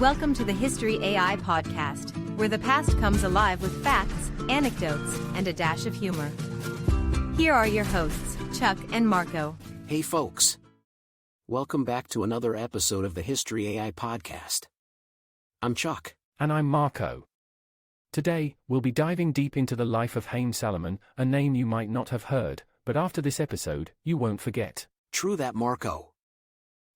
Welcome to the History AI podcast, where the past comes alive with facts, anecdotes, and a dash of humor. Here are your hosts, Chuck and Marco. Hey folks. Welcome back to another episode of the History AI podcast. I'm Chuck. And I'm Marco. Today, we'll be diving deep into the life of Haym Salomon, a name you might not have heard, but after this episode, you won't forget. True that, Marco.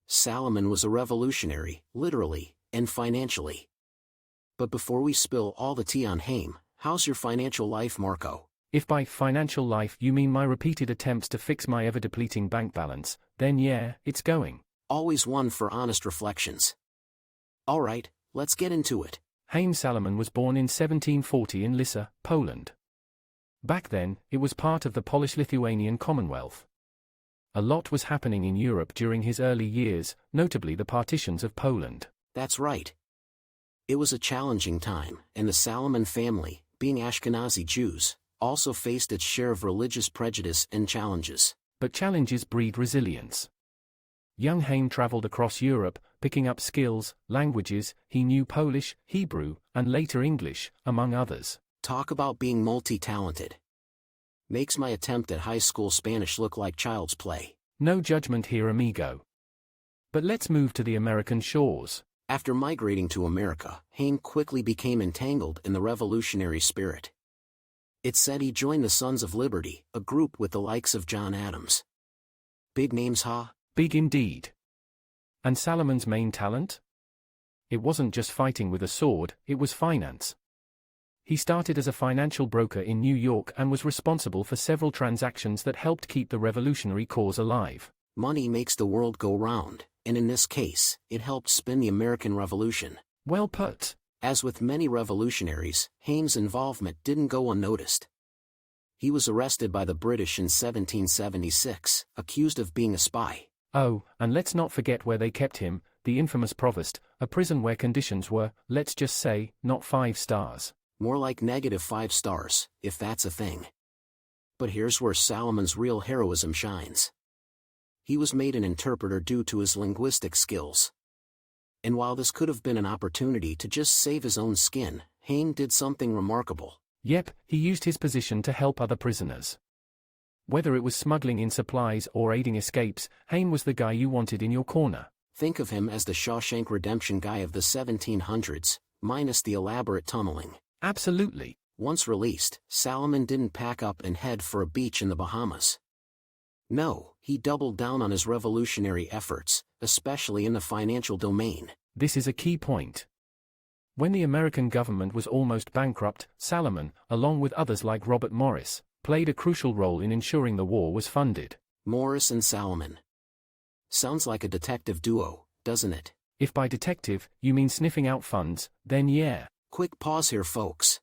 Salomon was a revolutionary, literally, and financially. But before we spill all the tea on Haym, how's your financial life, Marco? If by financial life you mean my repeated attempts to fix my ever-depleting bank balance, then yeah, it's going. Always one for honest reflections. Alright, let's get into it. Haym Salomon was born in 1740 in Lissa, Poland. Back then, it was part of the Polish-Lithuanian Commonwealth. A lot was happening in Europe during his early years, notably the partitions of Poland. That's right. It was a challenging time, and the Salomon family, being Ashkenazi Jews, also faced its share of religious prejudice and challenges. But challenges breed resilience. Young Haym traveled across Europe, picking up skills, languages. He knew Polish, Hebrew, and later English, among others. Talk about being multi-talented. Makes my attempt at high school Spanish look like child's play. No judgment here, amigo. But let's move to the American shores. After migrating to America, Haym quickly became entangled in the revolutionary spirit. It's said he joined the Sons of Liberty, a group with the likes of John Adams. Big names, huh? Big indeed. And Salomon's main talent? It wasn't just fighting with a sword, it was finance. He started as a financial broker in New York and was responsible for several transactions that helped keep the revolutionary cause alive. Money makes the world go round, and in this case, it helped spin the American Revolution. Well put. As with many revolutionaries, Haym's involvement didn't go unnoticed. He was arrested by the British in 1776, accused of being a spy. Oh, and let's not forget where they kept him, the infamous Provost, a prison where conditions were, let's just say, not 5 stars. More like -5 stars, if that's a thing. But here's where Salomon's real heroism shines. He was made an interpreter due to his linguistic skills. And while this could have been an opportunity to just save his own skin, Haym did something remarkable. Yep, he used his position to help other prisoners. Whether it was smuggling in supplies or aiding escapes, Haym was the guy you wanted in your corner. Think of him as the Shawshank Redemption guy of the 1700s, minus the elaborate tunneling. Absolutely. Once released, Salomon didn't pack up and head for a beach in the Bahamas. No, he doubled down on his revolutionary efforts, especially in the financial domain. This is a key point. When the American government was almost bankrupt, Salomon, along with others like Robert Morris, played a crucial role in ensuring the war was funded. Morris and Salomon. Sounds like a detective duo, doesn't it? If by detective, you mean sniffing out funds, then yeah. Quick pause here, folks.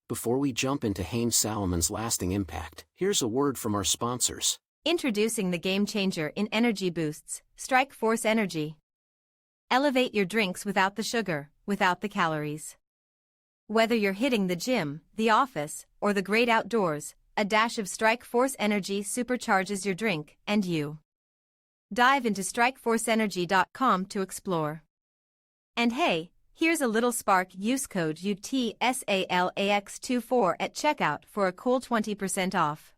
Before we jump into Haym Salomon's lasting impact, here's a word from our sponsors. Introducing the game changer in energy boosts, Strike Force Energy. Elevate your drinks without the sugar, without the calories. Whether you're hitting the gym, the office, or the great outdoors, a dash of Strike Force Energy supercharges your drink and you. Dive into strikeforceenergy.com to explore. And hey, here's a little spark. Use code UTSALAX24 at checkout for a cool 20% off.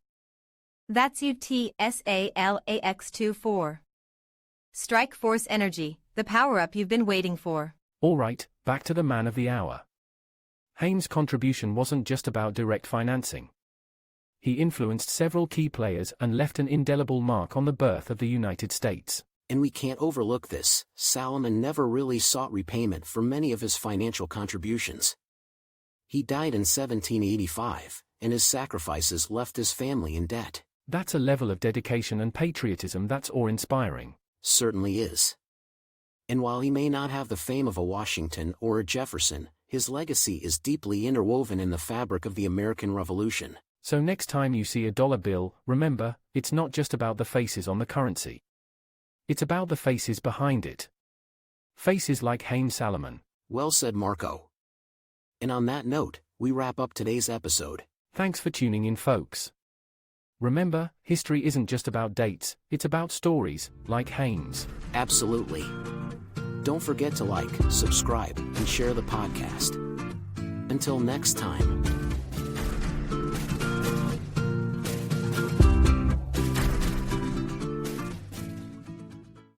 That's UTSALAX24. Strike Force Energy, the power-up you've been waiting for. Alright, back to the man of the hour. Haym's contribution wasn't just about direct financing. He influenced several key players and left an indelible mark on the birth of the United States. And we can't overlook this, Salomon never really sought repayment for many of his financial contributions. He died in 1785, and his sacrifices left his family in debt. That's a level of dedication and patriotism that's awe-inspiring. Certainly is. And while he may not have the fame of a Washington or a Jefferson, his legacy is deeply interwoven in the fabric of the American Revolution. So next time you see a dollar bill, remember, it's not just about the faces on the currency. It's about the faces behind it. Faces like Haym Salomon. Well said, Marco. And on that note, we wrap up today's episode. Thanks for tuning in, folks. Remember, history isn't just about dates, it's about stories, like Haym's. Absolutely. Don't forget to like, subscribe, and share the podcast. Until next time.